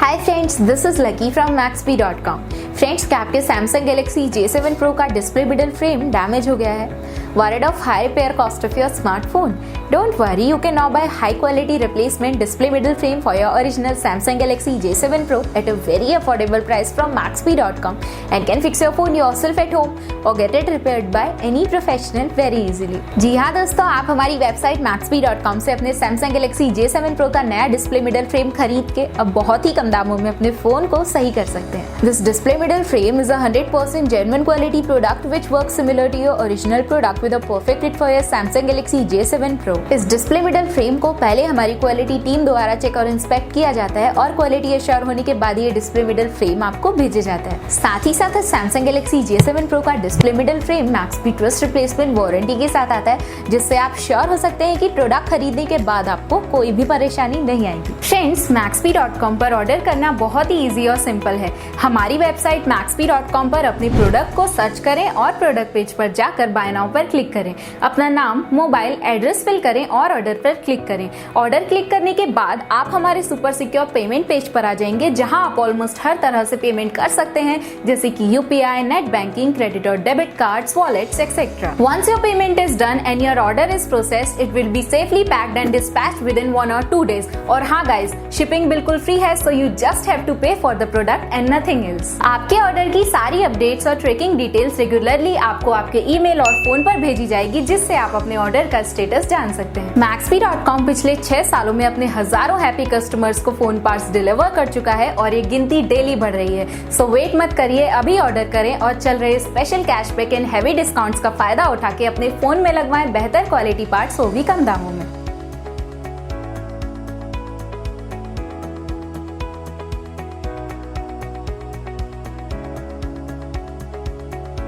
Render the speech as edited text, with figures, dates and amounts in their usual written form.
Hi friends, this is lucky from Maxbhi.com। Friends, क्या आपके Samsung Galaxy J7 Pro का display middle frame damage हो गया है? Worried of high repair cost of your smartphone? Don't worry, you can now buy high quality replacement display middle frame for your original Samsung Galaxy J7 Pro at a very affordable price from Maxbhi.com and can fix your phone yourself at home or get it repaired by any professional very easily। जी हाँ दोस्तों, आप हमारी website Maxbhi.com से अपने Samsung Galaxy J7 Pro का नया display middle frame खरीद के अब बहुत ही कम दामों में अपने फोन को सही कर सकते हैं। This display middle frame is a 100% genuine quality product which works similar to your original product with a perfect fit for your Samsung Galaxy J7 Pro। इस डिस्प्ले मिडल फ्रेम को पहले हमारी क्वालिटी टीम द्वारा check और inspect किया जाता है और क्वालिटी एश्योर होने के बाद ये डिस्प्ले मिडल फ्रेम आपको भेजे जाता है। साथ ही साथ Samsung Galaxy J7 Pro का display middle frame Maxbhi trust replacement warranty के साथ आता है, जिससे आप श्योर हो सकते हैं कि प्रोडक्ट खरीदने के बाद आपको कोई भी परेशानी नहीं आएगी। फ्रेंड्स, Maxbhi.com पर ऑर्डर करना बहुत ही इजी और सिंपल है। हमारी वेबसाइट Maxbhi.com पर अपने प्रोडक्ट को सर्च करें और प्रोडक्ट पेज पर जाकर बाय नाउ पर क्लिक करें। अपना नाम, मोबाइल, एड्रेस फिल करें और ऑर्डर पर क्लिक करें। ऑर्डर क्लिक करने के बाद आप हमारे सुपर सिक्योर पेमेंट पेज पर आ जाएंगे, जहां आप ऑलमोस्ट हर तरह से पेमेंट कर सकते हैं, जैसे कि UPI, नेट बैंकिंग, क्रेडिट और debit cards, wallets etcetera. Once your payment is done and your order is processed, it will be safely packed and dispatched within 1 or 2 days। और हाँ गाइज, शिपिंग बिल्कुल free है, so you just have to pay for the product and nothing else। आपके order की सारी updates और tracking details regularly आपको आपके ईमेल और फोन पर भेजी जाएगी, जिससे आप अपने ऑर्डर का स्टेटस जान सकते हैं। Maxbhi.com पिछले 6 सालों में अपने हजारों हैप्पी कस्टमर्स को फोन पार्ट्स डिलीवर कर चुका है और ये गिनती डेली बढ़ रही है। सो वेट मत करिए, अभी ऑर्डर करें और चल रहे special cashback and heavy discounts का फायदा उठा के अपने फोन में लगवाएं बेहतर क्वालिटी पार्ट्स, वो भी कम दामों में।